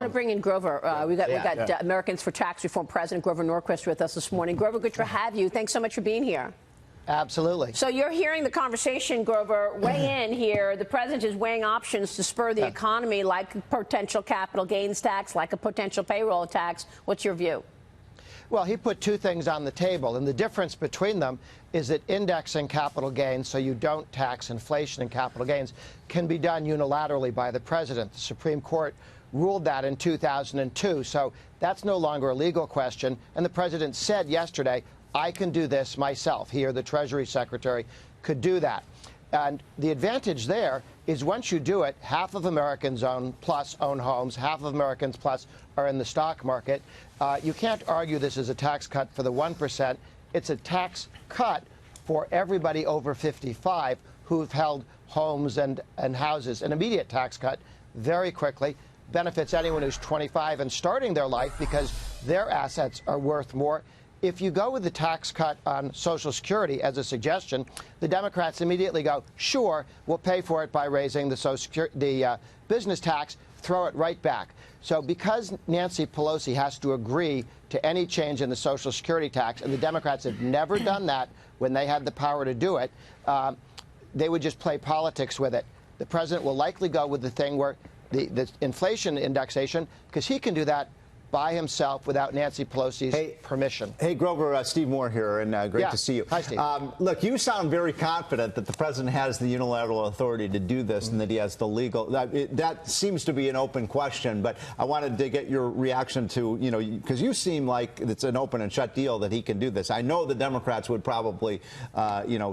To bring in Grover. We got Americans for Tax Reform President Grover Norquist with us this morning. Grover, good to have you. Thanks so much for being here. Absolutely. So you're hearing the conversation, Grover. Weigh in here. The president is weighing options to spur the economy, like a potential capital gains tax, like a potential payroll tax. What's your view? Well, he put two things on the table, and the difference between them is that indexing capital gains so you don't tax inflation and capital gains can be done unilaterally by the president. The Supreme Court ruled that in 2002, so that's no longer a legal question. And the president said yesterday, I can do this myself. He or the Treasury Secretary could do that. And the advantage there is once you do it, half of Americans own homes, half of Americans plus are in the stock market. You can't argue this is a tax cut for the 1%. It's a tax cut for everybody over 55 who've held homes and houses. An immediate tax cut very quickly benefits anyone who's 25 and starting their life because their assets are worth more. If you go with the tax cut on Social Security as a suggestion, the Democrats immediately go, sure, we'll pay for it by raising the business tax, throw it right back. So because Nancy Pelosi has to agree to any change in the Social Security tax, and the Democrats have never done that when they had the power to do it, they would just play politics with it. The president will likely go with the thing where the inflation indexation, because he can do that by himself without Nancy Pelosi's permission. Hey, Grover, Steve Moore here, and great to see you. Hi, Steve. Look, you sound very confident that the president has the unilateral authority to do this and that he has the legal. That seems to be an open question, but I wanted to get your reaction to, because you seem like it's an open and shut deal that he can do this. I know the Democrats would probably,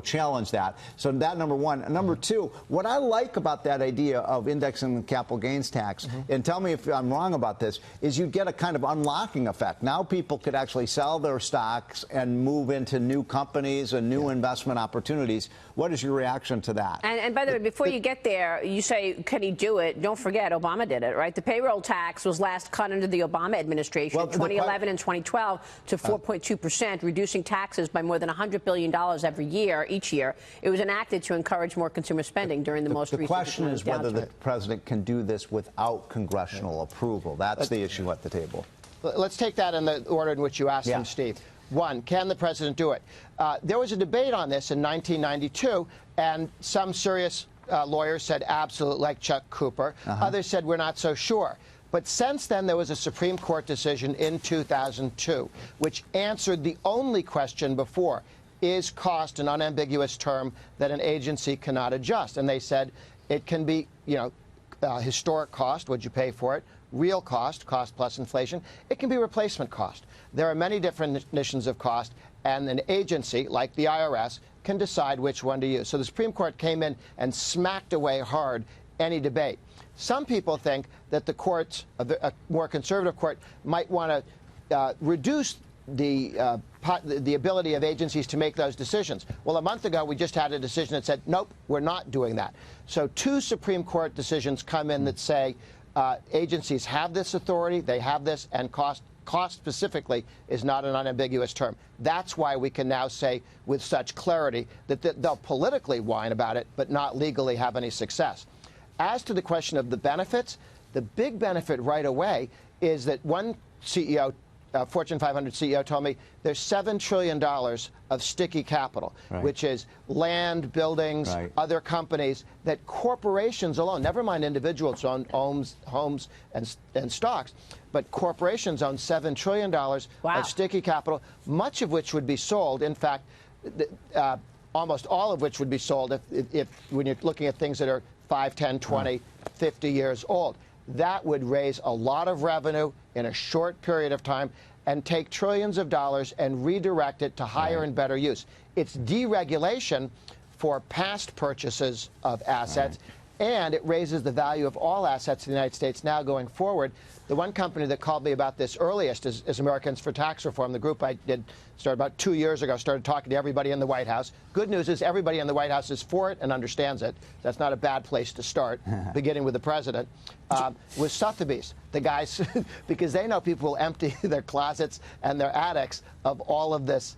challenge that. So that, number one. Number two, what I like about that idea of indexing the capital gains tax, and tell me if I'm wrong about this, is you get a kind of unlocking effect. Now people could actually sell their stocks and move into new companies and new investment opportunities. What is your reaction to that? And by the way, before you get there, you say, can he do it? Don't forget, Obama did it, right? The payroll tax was last cut under the Obama administration in 2011 and 2012 to 4.2%, reducing taxes by more than $100 billion every year, each year. It was enacted to encourage more consumer spending during the most recent The question is whether downturn. the president can do this without congressional approval. That's the issue at the table. Let's take that in the order in which you asked him, Steve. One, can the president do it? There was a debate on this in 1992, and some serious lawyers said absolutely, like Chuck Cooper. Others said we're not so sure. But since then, there was a Supreme Court decision in 2002, which answered the only question before, is cost an unambiguous term that an agency cannot adjust? And they said it can be, historic cost, would you pay for it? Real cost, cost plus inflation. It can be replacement cost. There are many different definitions of cost, and an agency like the IRS can decide which one to use. So the Supreme Court came in and smacked away hard any debate. Some people think that the courts, a more conservative court, might want to reduce the ability of agencies to make those decisions. Well, a month ago, we just had a decision that said, nope, we're not doing that. So two Supreme Court decisions come in that say agencies have this authority, they have this, and cost specifically is not an unambiguous term. That's why we can now say with such clarity that they'll politically whine about it, but not legally have any success. As to the question of the benefits, the big benefit right away is that one CEO, Fortune 500 CEO, told me there's $7 trillion of sticky capital, which is land, buildings, other companies that corporations alone, never mind individuals own homes and stocks, but corporations own $7 trillion of sticky capital, much of which would be sold. In fact, almost all of which would be sold if when you're looking at things that are 5, 10, 20, 50 years old. That would raise a lot of revenue in a short period of time and take trillions of dollars and redirect it to higher and better use. It's deregulation for past purchases of assets, and it raises the value of all assets in the United States now going forward. The one company that called me about this earliest is Americans for Tax Reform. The group I did started about 2 years ago, started talking to everybody in the White House. Good news is everybody in the White House is for it and understands it. That's not a bad place to start, beginning with the president. Was Sotheby's, the guys, because they know people will empty their closets and their attics of all of this,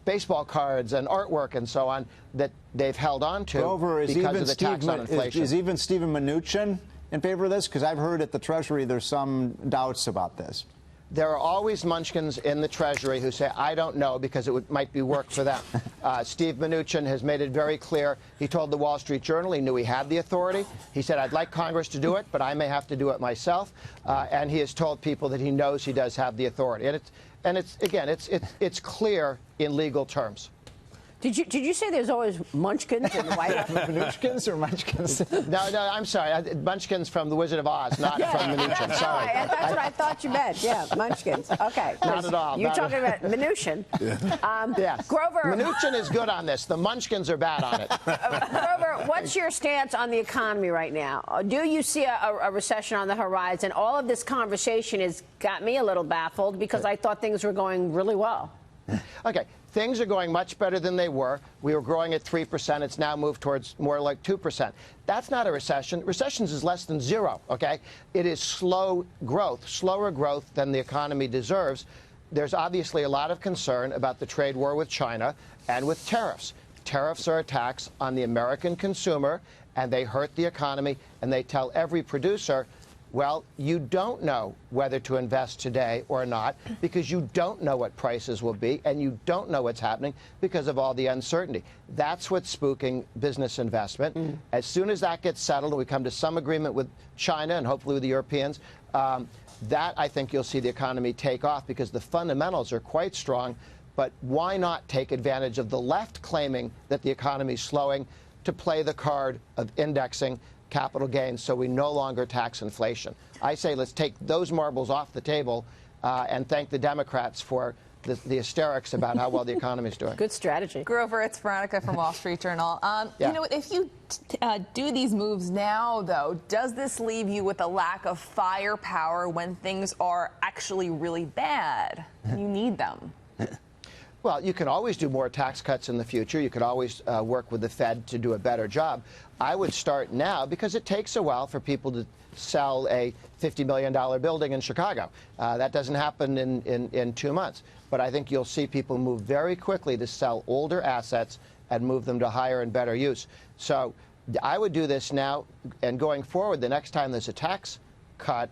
baseball cards and artwork and so on that they've held on to because of the tax on inflation. Is even Steven Mnuchin in favor of this? Because I've heard at the Treasury there's some doubts about this. There are always munchkins in the Treasury who say, I don't know, because it might be work for them. Steve Mnuchin has made it very clear. He told the Wall Street Journal he knew he had the authority. He said, I'd like Congress to do it, but I may have to do it myself. And he has told people that he knows he does have the authority. And it's clear in legal terms. Did you say there's always munchkins in the White House? Munchkins or munchkins? No, I'm sorry. Munchkins from The Wizard of Oz, not from Mnuchin. Sorry. That's what I thought you meant. Yeah, munchkins. Okay. Not at all. You're talking about Mnuchin. Yes. Grover. Mnuchin is good on this. The munchkins are bad on it. Grover, what's your stance on the economy right now? Do you see a recession on the horizon? All of this conversation has got me a little baffled because I thought things were going really well. Okay. Things are going much better than they were. We were growing at 3%. It's now moved towards more like 2%. That's not a recession. Recessions is less than zero, okay? It is slow growth, slower growth than the economy deserves. There's obviously a lot of concern about the trade war with China and with tariffs. Tariffs are a tax on the American consumer, and they hurt the economy, and they tell every producer, well, you don't know whether to invest today or not because you don't know what prices will be and you don't know what's happening because of all the uncertainty. That's what's spooking business investment. As soon as that gets settled and we come to some agreement with China and hopefully with the Europeans, that I think you'll see the economy take off because the fundamentals are quite strong. But why not take advantage of the left claiming that the economy is slowing to play the card of indexing capital gains so we no longer tax inflation? I say let's take those marbles off the table and thank the Democrats for the hysterics about how well the economy is doing. Good strategy. Grover, it's Veronica from Wall Street Journal. Yeah. You know, if you do these moves now, though, does this leave you with a lack of firepower when things are actually really bad? You need them. Well, you can always do more tax cuts in the future. You could always work with the Fed to do a better job. I would start now because it takes a while for people to sell a $50 million building in Chicago. That doesn't happen in 2 months. But I think you'll see people move very quickly to sell older assets and move them to higher and better use. So I would do this now. And going forward, the next time there's a tax cut,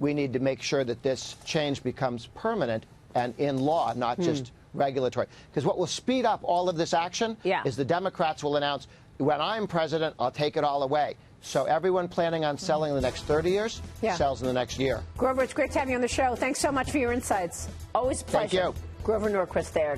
we need to make sure that this change becomes permanent and in law, not just regulatory. Because what will speed up all of this action is the Democrats will announce, when I'm president, I'll take it all away. So everyone planning on selling in the next 30 years sells in the next year. Grover, it's great to have you on the show. Thanks so much for your insights. Always a pleasure. Thank you. Grover Norquist there.